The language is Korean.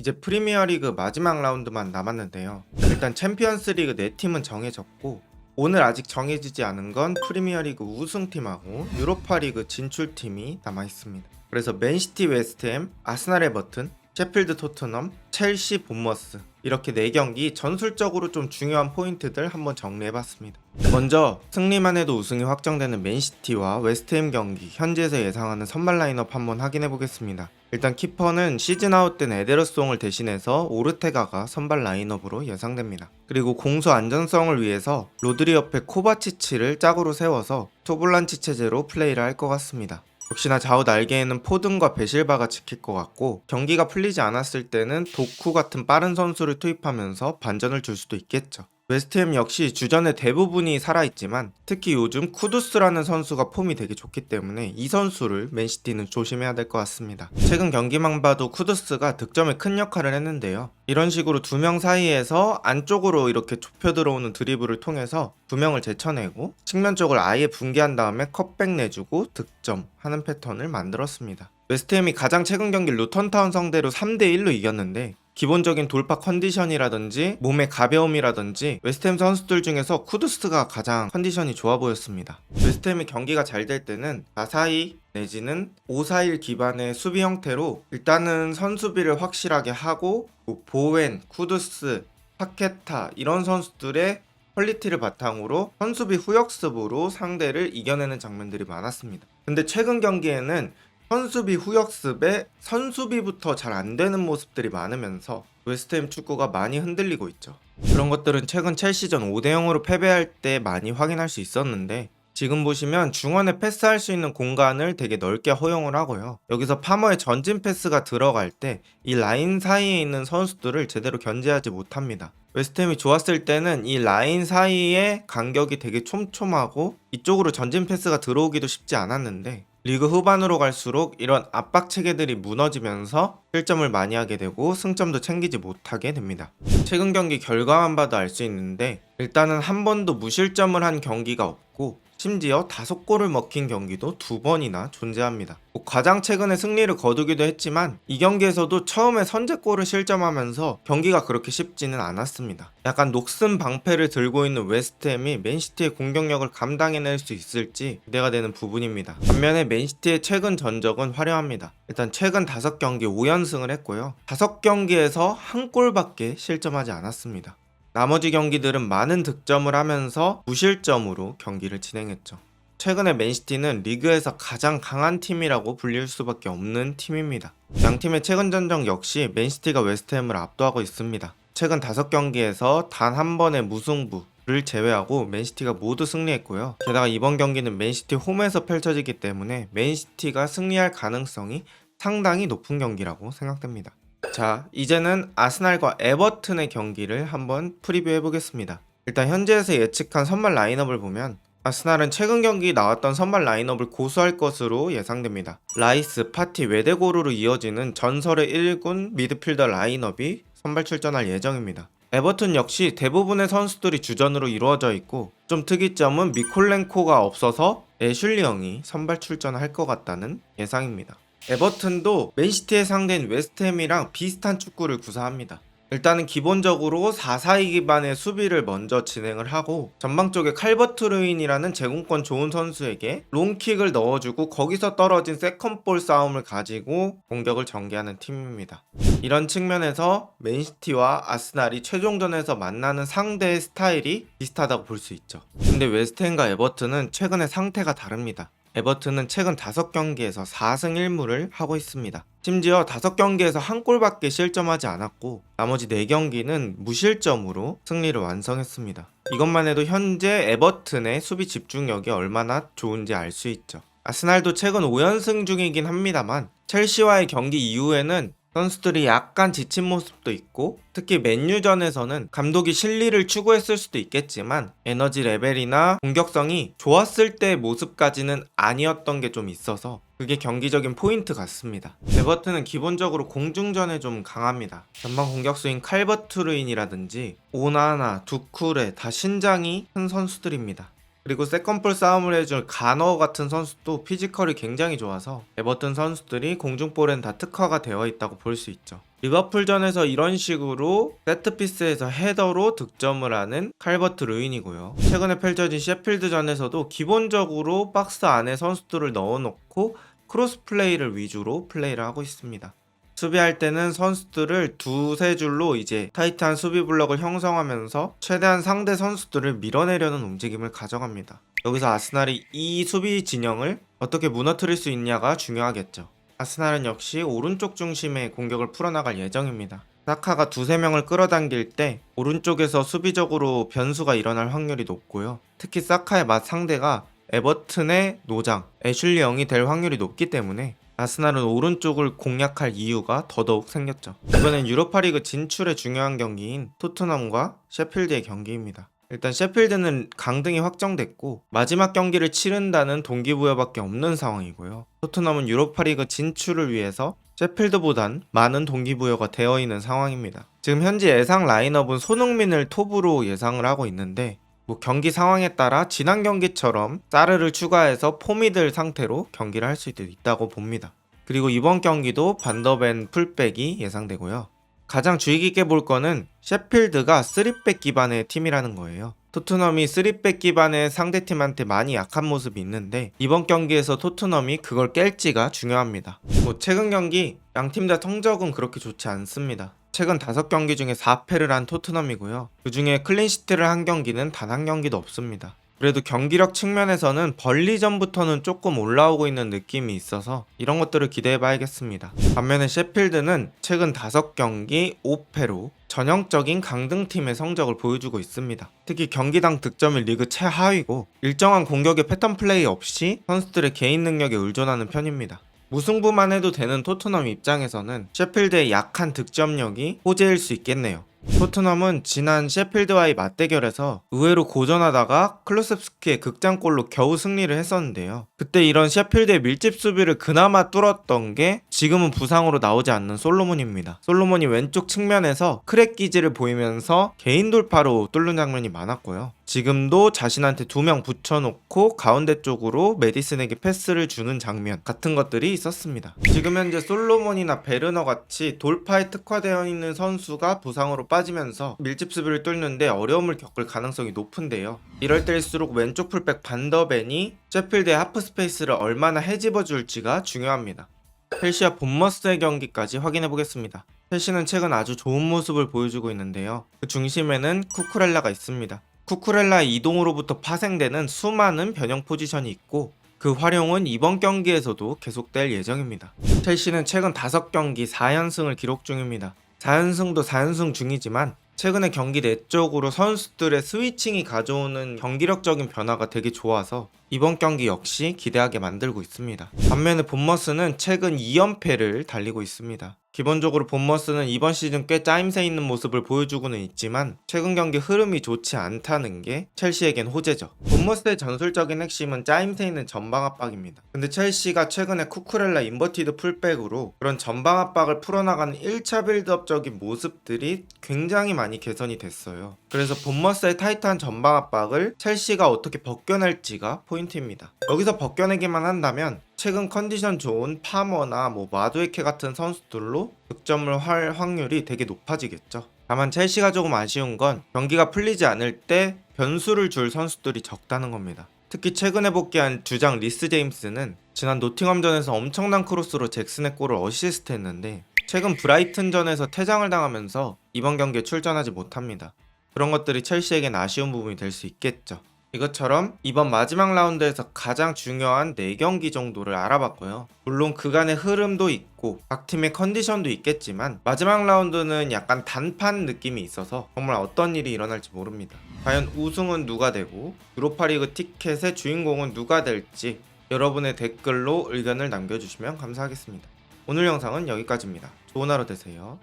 이제 프리미어리그 마지막 라운드만 남았는데요. 일단 챔피언스리그 4팀은 정해졌고, 오늘 아직 정해지지 않은 건 프리미어리그 우승팀하고 유로파리그 진출팀이 남아있습니다. 그래서 맨시티, 웨스트햄, 아스날, 에버튼, 셰필드, 토트넘, 첼시, 본머스, 이렇게 4경기 전술적으로 좀 중요한 포인트들 한번 정리해봤습니다. 먼저 승리만 해도 우승이 확정되는 맨시티와 웨스트햄 경기, 현지에서 예상하는 선발 라인업 한번 확인해보겠습니다. 일단 키퍼는 시즌 아웃 된 에데르송을 대신해서 오르테가가 선발 라인업으로 예상됩니다. 그리고 공수 안전성을 위해서 로드리 옆에 코바치치를 짝으로 세워서 토블란치 체제로 플레이를 할 것 같습니다. 역시나 좌우 날개에는 포든과 베실바가 지킬 것 같고, 경기가 풀리지 않았을 때는 도쿠 같은 빠른 선수를 투입하면서 반전을 줄 수도 있겠죠. 웨스트햄 역시 주전의 대부분이 살아있지만 특히 요즘 쿠두스라는 선수가 폼이 되게 좋기 때문에 이 선수를 맨시티는 조심해야 될 것 같습니다. 최근 경기만 봐도 쿠두스가 득점에 큰 역할을 했는데요. 이런 식으로 두 명 사이에서 안쪽으로 이렇게 좁혀 들어오는 드리블을 통해서 두 명을 제쳐내고 측면 쪽을 아예 붕괴한 다음에 컷백 내주고 득점하는 패턴을 만들었습니다. 웨스트햄이 가장 최근 경기 루턴타운 상대로 3대1로 이겼는데, 기본적인 돌파 컨디션이라든지 몸의 가벼움이라든지 웨스트햄 선수들 중에서 쿠두스가 가장 컨디션이 좋아 보였습니다. 웨스트햄이 경기가 잘 될 때는 4-4-2 내지는 5-4-1 기반의 수비 형태로 일단은 선수비를 확실하게 하고, 보웬, 쿠두스, 파케타 이런 선수들의 퀄리티를 바탕으로 선수비 후역습으로 상대를 이겨내는 장면들이 많았습니다. 근데 최근 경기에는 선수비 후역습에 선수비부터 잘 안되는 모습들이 많으면서 웨스트햄 축구가 많이 흔들리고 있죠. 그런 것들은 최근 첼시전 5대0으로 패배할 때 많이 확인할 수 있었는데, 지금 보시면 중원에 패스할 수 있는 공간을 되게 넓게 허용을 하고요. 여기서 파머의 전진 패스가 들어갈 때 이 라인 사이에 있는 선수들을 제대로 견제하지 못합니다. 웨스트햄이 좋았을 때는 이 라인 사이의 간격이 되게 촘촘하고 이쪽으로 전진 패스가 들어오기도 쉽지 않았는데, 리그 후반으로 갈수록 이런 압박 체계들이 무너지면서 실점을 많이 하게 되고 승점도 챙기지 못하게 됩니다. 최근 경기 결과만 봐도 알 수 있는데, 일단은 한 번도 무실점을 한 경기가 없고 심지어 5골을 먹힌 경기도 2번이나 존재합니다. 가장 최근에 승리를 거두기도 했지만 이 경기에서도 처음에 선제골을 실점하면서 경기가 그렇게 쉽지는 않았습니다. 약간 녹슨 방패를 들고 있는 웨스트햄이 맨시티의 공격력을 감당해낼 수 있을지 기대가 되는 부분입니다. 반면에 맨시티의 최근 전적은 화려합니다. 일단 최근 5경기 5연승을 했고요. 5경기에서 한 골밖에 실점하지 않았습니다. 나머지 경기들은 많은 득점을 하면서 무실점으로 경기를 진행했죠. 최근에 맨시티는 리그에서 가장 강한 팀이라고 불릴 수밖에 없는 팀입니다. 양팀의 최근 전적 역시 맨시티가 웨스트햄을 압도하고 있습니다. 최근 5경기에서 단 한 번의 무승부를 제외하고 맨시티가 모두 승리했고요. 게다가 이번 경기는 맨시티 홈에서 펼쳐지기 때문에 맨시티가 승리할 가능성이 상당히 높은 경기라고 생각됩니다. 자, 이제는 아스날과 에버튼의 경기를 한번 프리뷰해 보겠습니다. 일단 현지에서 예측한 선발 라인업을 보면 아스날은 최근 경기 나왔던 선발 라인업을 고수할 것으로 예상됩니다. 라이스, 파티, 웨데고르로 이어지는 전설의 1군 미드필더 라인업이 선발 출전할 예정입니다. 에버튼 역시 대부분의 선수들이 주전으로 이루어져 있고, 좀 특이점은 미콜렌코가 없어서 애슐리 영이 선발 출전할 것 같다는 예상입니다. 에버튼도 맨시티의 상대인 웨스트햄이랑 비슷한 축구를 구사합니다. 일단은 기본적으로 4-4-2 기반의 수비를 먼저 진행을 하고, 전방 쪽에 칼버트 루인이라는 제공권 좋은 선수에게 롱킥을 넣어주고 거기서 떨어진 세컨볼 싸움을 가지고 공격을 전개하는 팀입니다. 이런 측면에서 맨시티와 아스날이 최종전에서 만나는 상대의 스타일이 비슷하다고 볼 수 있죠. 근데 웨스트햄과 에버튼은 최근에 상태가 다릅니다. 에버튼은 최근 5경기에서 4승 1무를 하고 있습니다. 심지어 5경기에서 한 골밖에 실점하지 않았고 나머지 4경기는 무실점으로 승리를 완성했습니다. 이것만 해도 현재 에버튼의 수비 집중력이 얼마나 좋은지 알 수 있죠. 아스날도 최근 5연승 중이긴 합니다만 첼시와의 경기 이후에는 선수들이 약간 지친 모습도 있고, 특히 맨유전에서는 감독이 실리를 추구했을 수도 있겠지만 에너지 레벨이나 공격성이 좋았을 때의 모습까지는 아니었던 게 좀 있어서 그게 경기적인 포인트 같습니다. 에버튼은 기본적으로 공중전에 좀 강합니다. 전방 공격수인 칼버트 루인이라든지 오나나, 두쿠레 다 신장이 큰 선수들입니다. 그리고 세컨볼 싸움을 해줄 가너 같은 선수도 피지컬이 굉장히 좋아서 에버튼 선수들이 공중볼엔 다 특화가 되어 있다고 볼 수 있죠. 리버풀전에서 이런 식으로 세트피스에서 헤더로 득점을 하는 칼버트 루인이고요. 최근에 펼쳐진 셰필드전에서도 기본적으로 박스 안에 선수들을 넣어놓고 크로스 플레이를 위주로 플레이를 하고 있습니다. 수비할 때는 선수들을 두세 줄로 이제 타이트한 수비 블럭을 형성하면서 최대한 상대 선수들을 밀어내려는 움직임을 가져갑니다. 여기서 아스날이 이 수비 진영을 어떻게 무너뜨릴 수 있냐가 중요하겠죠. 아스날은 역시 오른쪽 중심의 공격을 풀어나갈 예정입니다. 사카가 두세 명을 끌어당길 때 오른쪽에서 수비적으로 변수가 일어날 확률이 높고요. 특히 사카의 맞 상대가 에버튼의 노장 애슐리 영이 될 확률이 높기 때문에 아스날은 오른쪽을 공략할 이유가 더더욱 생겼죠. 이번엔 유로파리그 진출의 중요한 경기인 토트넘과 셰필드의 경기입니다. 일단 셰필드는 강등이 확정됐고 마지막 경기를 치른다는 동기부여밖에 없는 상황이고요. 토트넘은 유로파리그 진출을 위해서 셰필드보단 많은 동기부여가 되어 있는 상황입니다. 지금 현재 예상 라인업은 손흥민을 톱으로 예상을 하고 있는데 경기 상황에 따라 지난 경기처럼 사르를 추가해서 포미들 상태로 경기를 할 수도 있다고 봅니다. 그리고 이번 경기도 반더벤 풀백이 예상되고요. 가장 주의 깊게 볼 거는 셰필드가 3백 기반의 팀이라는 거예요. 토트넘이 3백 기반의 상대팀한테 많이 약한 모습이 있는데 이번 경기에서 토트넘이 그걸 깰지가 중요합니다. 최근 경기 양팀 다 성적은 그렇게 좋지 않습니다. 최근 5경기 중에 4패를 한 토트넘이고요. 그 중에 클린시트를 한 경기는 단 한 경기도 없습니다. 그래도 경기력 측면에서는 벌리전부터는 조금 올라오고 있는 느낌이 있어서 이런 것들을 기대해 봐야겠습니다. 반면에 셰필드는 최근 5경기 5패로 전형적인 강등팀의 성적을 보여주고 있습니다. 특히 경기당 득점이 리그 최하위고 일정한 공격의 패턴 플레이 없이 선수들의 개인 능력에 의존하는 편입니다. 무승부만 해도 되는 토트넘 입장에서는 셰필드의 약한 득점력이 호재일 수 있겠네요. 토트넘은 지난 셰필드와의 맞대결에서 의외로 고전하다가 클루셉스키의 극장골로 겨우 승리를 했었는데요. 그때 이런 셰필드의 밀집 수비를 그나마 뚫었던 게 지금은 부상으로 나오지 않는 솔로몬입니다. 솔로몬이 왼쪽 측면에서 크랙 기질을 보이면서 개인 돌파로 뚫는 장면이 많았고요. 지금도 자신한테 2명 붙여놓고 가운데 쪽으로 메디슨에게 패스를 주는 장면 같은 것들이 있었습니다. 지금 현재 솔로몬이나 베르너 같이 돌파에 특화되어 있는 선수가 부상으로 빠지면서 밀집 수비를 뚫는데 어려움을 겪을 가능성이 높은데요. 이럴 때일수록 왼쪽 풀백 반더벤이 셰필드의 하프 스페이스를 얼마나 헤집어 줄지가 중요합니다. 첼시와 본머스의 경기까지 확인해 보겠습니다. 첼시는 최근 아주 좋은 모습을 보여주고 있는데요. 그 중심에는 쿠쿠렐라가 있습니다. 쿠쿠렐라의 이동으로부터 파생되는 수많은 변형 포지션이 있고 그 활용은 이번 경기에서도 계속될 예정입니다. 첼시는 최근 5경기 4연승을 기록 중입니다. 4연승도 4연승 중이지만 최근에 경기 내적으로 선수들의 스위칭이 가져오는 경기력적인 변화가 되게 좋아서 이번 경기 역시 기대하게 만들고 있습니다. 반면에 본머스는 최근 2연패를 달리고 있습니다. 기본적으로 본머스는 이번 시즌 꽤 짜임새 있는 모습을 보여주고는 있지만 최근 경기 흐름이 좋지 않다는 게 첼시에겐 호재죠. 본머스의 전술적인 핵심은 짜임새 있는 전방 압박입니다. 근데 첼시가 최근에 쿠쿠렐라 인버티드 풀백으로 그런 전방 압박을 풀어나가는 1차 빌드업적인 모습들이 굉장히 많이 개선이 됐어요. 그래서 본머스의 타이트한 전방 압박을 첼시가 어떻게 벗겨낼지가 포인트입니다. 여기서 벗겨내기만 한다면 최근 컨디션 좋은 파머나 마두에케 같은 선수들로 득점을 할 확률이 되게 높아지겠죠. 다만 첼시가 조금 아쉬운 건 경기가 풀리지 않을 때 변수를 줄 선수들이 적다는 겁니다. 특히 최근에 복귀한 주장 리스 제임스는 지난 노팅엄전에서 엄청난 크로스로 잭슨의 골을 어시스트 했는데 최근 브라이튼전에서 퇴장을 당하면서 이번 경기에 출전하지 못합니다. 그런 것들이 첼시에겐 아쉬운 부분이 될 수 있겠죠. 이것처럼 이번 마지막 라운드에서 가장 중요한 4경기 정도를 알아봤고요. 물론 그간의 흐름도 있고 각 팀의 컨디션도 있겠지만 마지막 라운드는 약간 단판 느낌이 있어서 정말 어떤 일이 일어날지 모릅니다. 과연 우승은 누가 되고 유로파리그 티켓의 주인공은 누가 될지 여러분의 댓글로 의견을 남겨주시면 감사하겠습니다. 오늘 영상은 여기까지입니다. 좋은 하루 되세요.